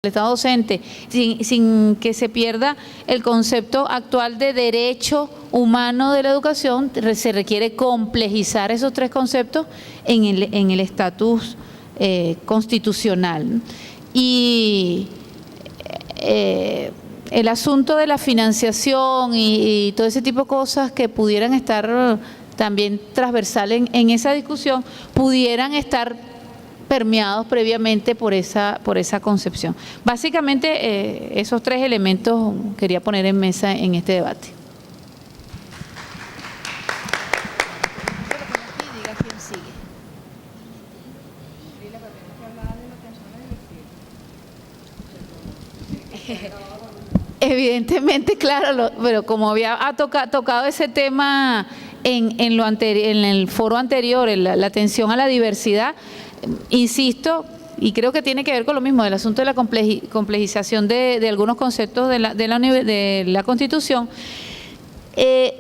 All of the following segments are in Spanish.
Estado docente, sin que se pierda el concepto actual de derecho humano de la educación, se requiere complejizar esos tres conceptos en el estatus constitucional. Y el asunto de la financiación y todo ese tipo de cosas que pudieran estar también transversales en esa discusión, pudieran estar permeados previamente por esa concepción. Básicamente, esos tres elementos quería poner en mesa en este debate. Evidentemente, claro, pero como había tocado ese tema en el foro anterior, la atención a la diversidad, insisto, y creo que tiene que ver con lo mismo, del asunto de la complejización de algunos conceptos de la Constitución. El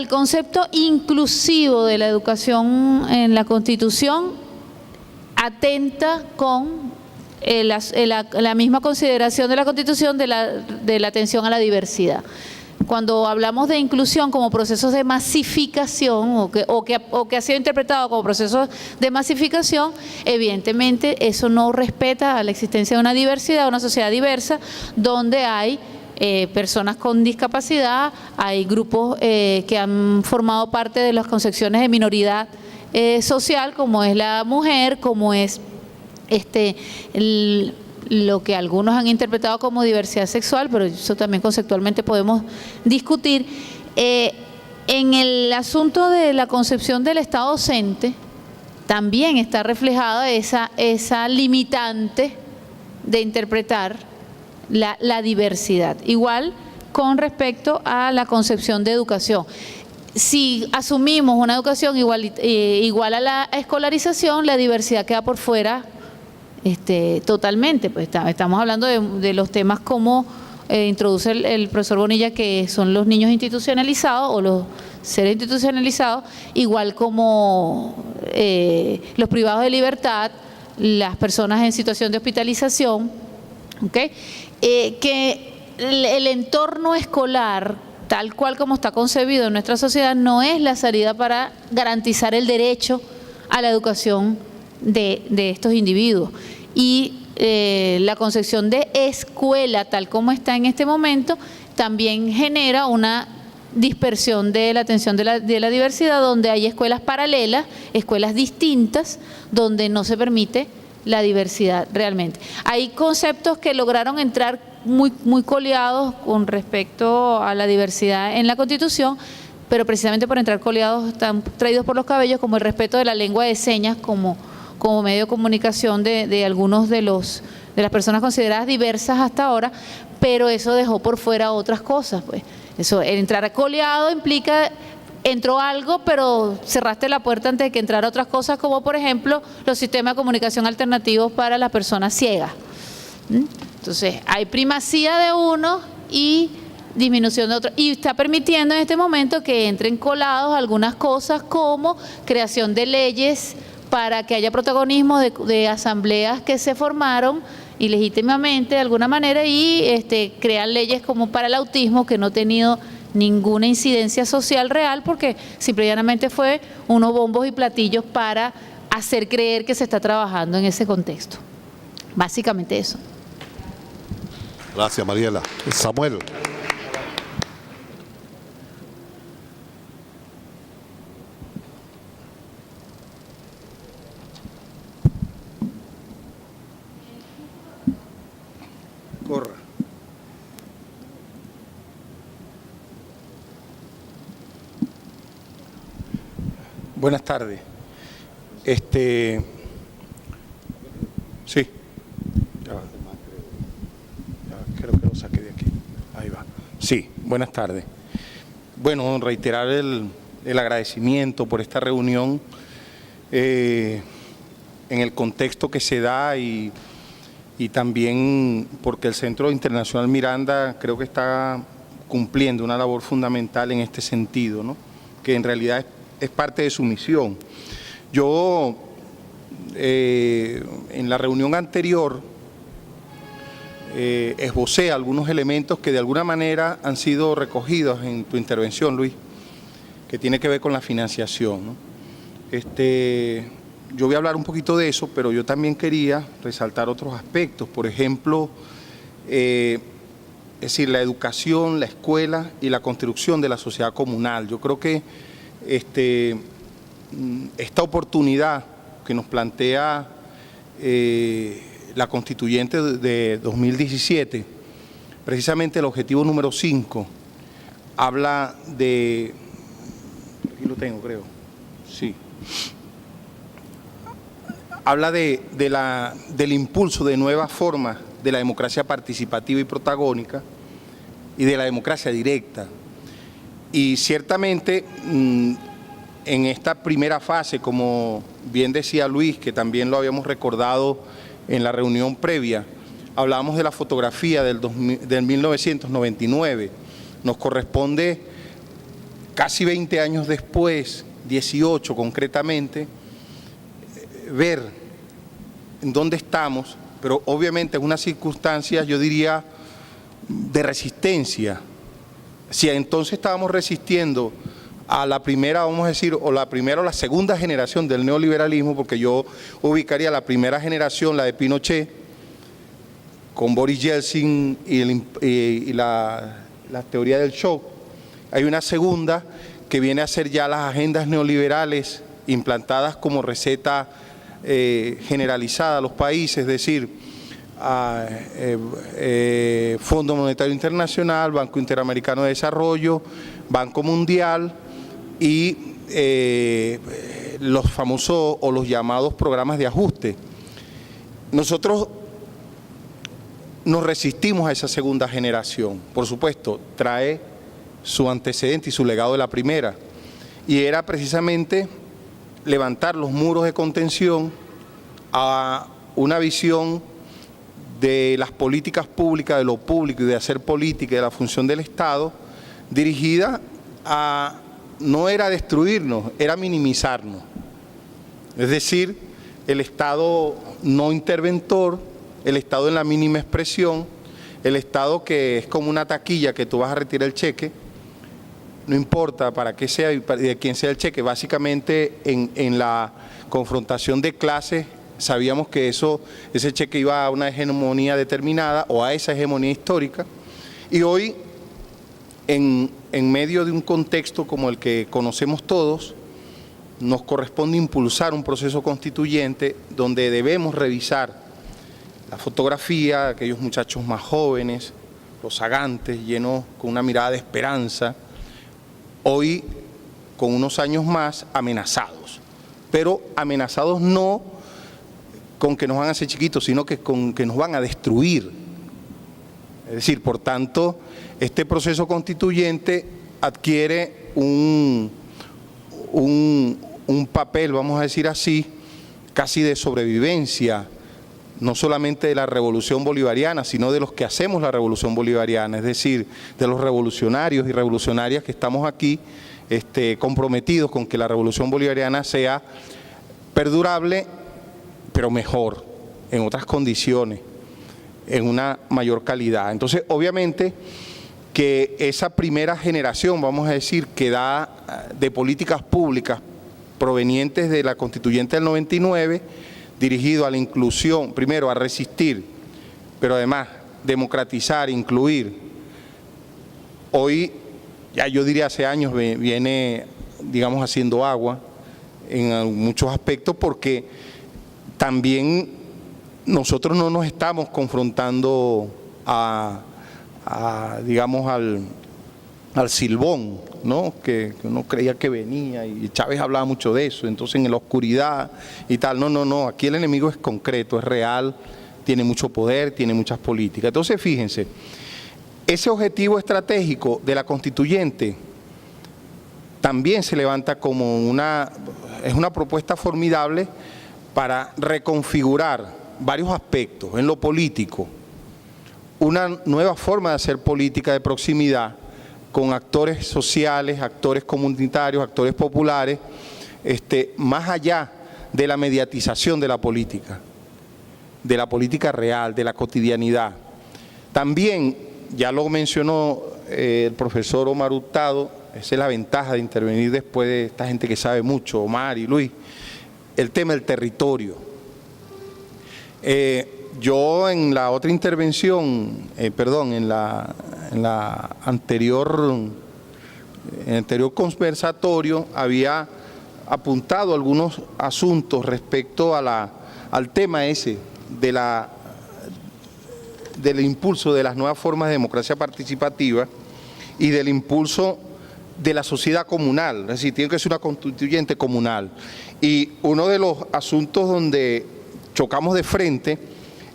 concepto inclusivo de la educación en la Constitución atenta con la misma consideración de la Constitución de la atención a la diversidad. Cuando hablamos de inclusión como procesos de masificación o que ha sido interpretado como procesos de masificación, evidentemente eso no respeta a la existencia de una diversidad, una sociedad diversa, donde hay personas con discapacidad, hay grupos que han formado parte de las concepciones de minoridad social, como es la mujer, como es lo que algunos han interpretado como diversidad sexual, pero eso también conceptualmente podemos discutir. En el asunto de la concepción del Estado docente, también está reflejada esa limitante de interpretar la diversidad. Igual con respecto a la concepción de educación. Si asumimos una educación igual a la escolarización, la diversidad queda por fuera totalmente. Pues estamos hablando de los temas como introduce el profesor Bonilla, que son los niños institucionalizados o los seres institucionalizados, igual como los privados de libertad, las personas en situación de hospitalización, ¿okay? Que el entorno escolar, tal cual como está concebido en nuestra sociedad, no es la salida para garantizar el derecho a la educación de estos individuos. Y la concepción de escuela, tal como está en este momento, también genera una dispersión de la atención de la diversidad, donde hay escuelas paralelas, escuelas distintas, donde no se permite la diversidad realmente. Hay conceptos que lograron entrar muy coleados con respecto a la diversidad en la Constitución, pero precisamente por entrar coleados están traídos por los cabellos, como el respeto de la lengua de señas como medio de comunicación de algunos de las personas consideradas diversas hasta ahora, pero eso dejó por fuera otras cosas. Pues eso, el entrar coleado implica entró algo, pero cerraste la puerta antes de que entrara otras cosas, como por ejemplo los sistemas de comunicación alternativos para las personas ciegas. Entonces, hay primacía de uno y disminución de otro, y está permitiendo en este momento que entren colados algunas cosas como creación de leyes para que haya protagonismo de asambleas que se formaron ilegítimamente de alguna manera y crean leyes como para el autismo, que no ha tenido ninguna incidencia social real, porque simple y llanamente fue unos bombos y platillos para hacer creer que se está trabajando en ese contexto. Básicamente eso. Gracias, Mariela. Samuel. Corra. Buenas tardes. Sí. Creo que lo saqué de aquí. Ahí va. Sí, buenas tardes. Bueno, reiterar el agradecimiento por esta reunión en el contexto que se da y también porque el Centro Internacional Miranda creo que está cumpliendo una labor fundamental en este sentido, ¿no? Que en realidad es parte de su misión. Yo, en la reunión anterior, esbocé algunos elementos que de alguna manera han sido recogidos en tu intervención, Luis, que tiene que ver con la financiación, ¿no? Yo voy a hablar un poquito de eso, pero yo también quería resaltar otros aspectos, por ejemplo, es decir, la educación, la escuela y la construcción de la sociedad comunal. Yo creo que esta oportunidad que nos plantea la Constituyente de 2017, precisamente el objetivo número 5, habla de, aquí lo tengo creo, sí, habla del impulso de nuevas formas de la democracia participativa y protagónica y de la democracia directa. Y ciertamente en esta primera fase, como bien decía Luis, que también lo habíamos recordado en la reunión previa, hablábamos de la fotografía del 1999, nos corresponde casi 20 años después, 18 concretamente, ver en dónde estamos, pero obviamente en unas circunstancias, yo diría, de resistencia. Si entonces estábamos resistiendo a la primera, vamos a decir, o la primera o la segunda generación del neoliberalismo, porque yo ubicaría la primera generación, la de Pinochet, con Boris Yeltsin y la teoría del shock. Hay una segunda que viene a ser ya las agendas neoliberales implantadas como receta generalizada a los países, es decir, Fondo Monetario Internacional, Banco Interamericano de Desarrollo, Banco Mundial y los famosos o los llamados programas de ajuste. Nosotros nos resistimos a esa segunda generación. Por supuesto, trae su antecedente y su legado de la primera, y era precisamente levantar los muros de contención a una visión de las políticas públicas, de lo público y de hacer política y de la función del Estado, dirigida a, no era destruirnos, era minimizarnos. Es decir, el Estado no interventor, el Estado en la mínima expresión, el Estado que es como una taquilla que tú vas a retirar el cheque, no importa para qué sea y de quién sea el cheque. Básicamente en la confrontación de clases sabíamos que ese cheque iba a una hegemonía determinada o a esa hegemonía histórica, y hoy en medio de un contexto como el que conocemos todos, nos corresponde impulsar un proceso constituyente donde debemos revisar la fotografía de aquellos muchachos más jóvenes, rozagantes, llenos con una mirada de esperanza, hoy con unos años más amenazados, pero amenazados no con que nos van a hacer chiquitos, sino que con que nos van a destruir. Es decir, por tanto, este proceso constituyente adquiere un papel, vamos a decir así, casi de sobrevivencia, no solamente de la revolución bolivariana, sino de los que hacemos la revolución bolivariana, es decir, de los revolucionarios y revolucionarias que estamos aquí comprometidos con que la revolución bolivariana sea perdurable, pero mejor, en otras condiciones, en una mayor calidad. Entonces, obviamente, que esa primera generación, vamos a decir, que da de políticas públicas provenientes de la Constituyente del 99, dirigido a la inclusión, primero a resistir, pero además democratizar, incluir. Hoy, ya yo diría hace años, viene, digamos, haciendo agua en muchos aspectos, porque también nosotros no nos estamos confrontando digamos, al Silbón, ¿no? Que uno creía que venía, y Chávez hablaba mucho de eso, entonces en la oscuridad y tal. No, aquí el enemigo es concreto, es real, tiene mucho poder, tiene muchas políticas. Entonces, fíjense, ese objetivo estratégico de la Constituyente también se levanta como es una propuesta formidable para reconfigurar varios aspectos en lo político, una nueva forma de hacer política de proximidad con actores sociales, actores comunitarios, actores populares, más allá de la mediatización de la política real, de la cotidianidad. También, ya lo mencionó el profesor Omar Hurtado, esa es la ventaja de intervenir después de esta gente que sabe mucho, Omar y Luis, el tema del territorio. Yo en la otra intervención, en la anterior conversatorio había apuntado algunos asuntos respecto a al tema ese del impulso de las nuevas formas de democracia participativa y del impulso de la sociedad comunal, es decir, tiene que ser una constituyente comunal. Y uno de los asuntos donde chocamos de frente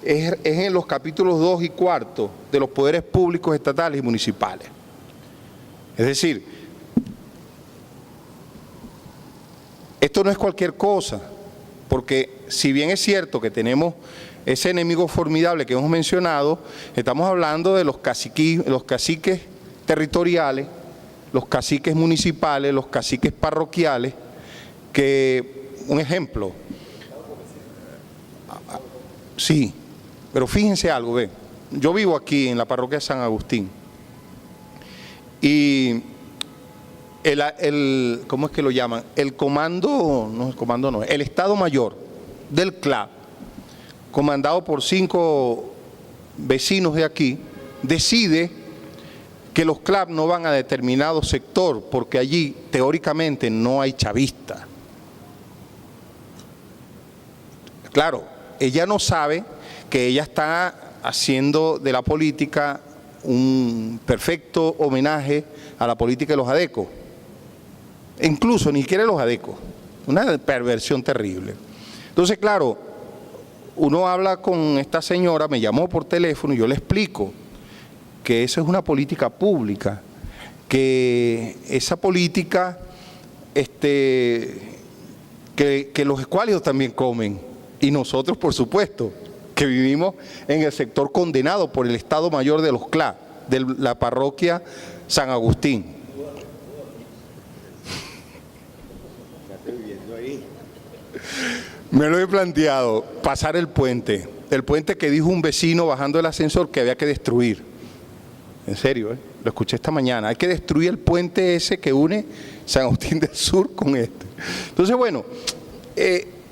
es en los capítulos 2 y 4 de los poderes públicos estatales y municipales. Es decir, esto no es cualquier cosa, porque si bien es cierto que tenemos ese enemigo formidable que hemos mencionado, estamos hablando de los caciques territoriales, los caciques municipales, los caciques parroquiales, que, un ejemplo, sí, pero fíjense algo, ve, yo vivo aquí en la parroquia de San Agustín, y ¿cómo es que lo llaman? El Estado Mayor del CLAP, comandado por 5 vecinos de aquí, decide que los CLAP no van a determinado sector porque allí teóricamente no hay chavista. Claro, ella no sabe que ella está haciendo de la política un perfecto homenaje a la política de los adecos. Incluso ni quiere los adecos, una perversión terrible. Entonces, claro, uno habla con esta señora, me llamó por teléfono y yo le explico que esa es una política pública, que esa política, que los escuálidos también comen, y nosotros, por supuesto, que vivimos en el sector condenado por el Estado Mayor de los CLA, de la parroquia San Agustín. Me lo he planteado, pasar el puente que dijo un vecino bajando el ascensor que había que destruir. En serio, lo escuché esta mañana. Hay que destruir el puente ese que une San Agustín del Sur con este. Entonces, bueno,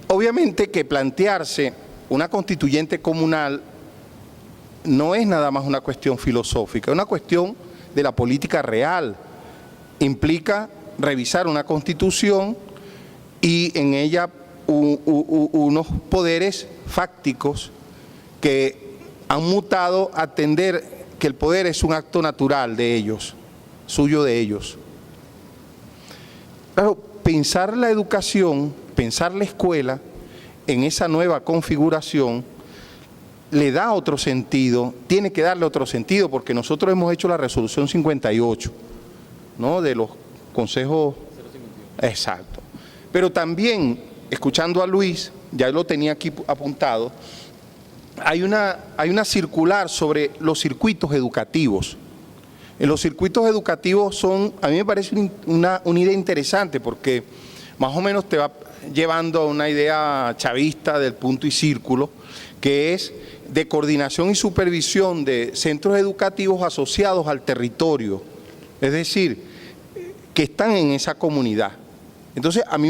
obviamente que plantearse una constituyente comunal no es nada más una cuestión filosófica, es una cuestión de la política real. Implica revisar una constitución y en ella unos poderes fácticos que han mutado a atender que el poder es un acto natural de ellos, suyo de ellos. Claro, pensar la educación, pensar la escuela en esa nueva configuración le da otro sentido, tiene que darle otro sentido, porque nosotros hemos hecho la resolución 58, ¿no?, de los consejos. Exacto. Pero también, escuchando a Luis, ya lo tenía aquí apuntado, hay una circular sobre los circuitos educativos. En los circuitos educativos a mí me parece una idea interesante, porque más o menos te va llevando a una idea chavista del punto y círculo, que es de coordinación y supervisión de centros educativos asociados al territorio, es decir, que están en esa comunidad. Entonces, a mí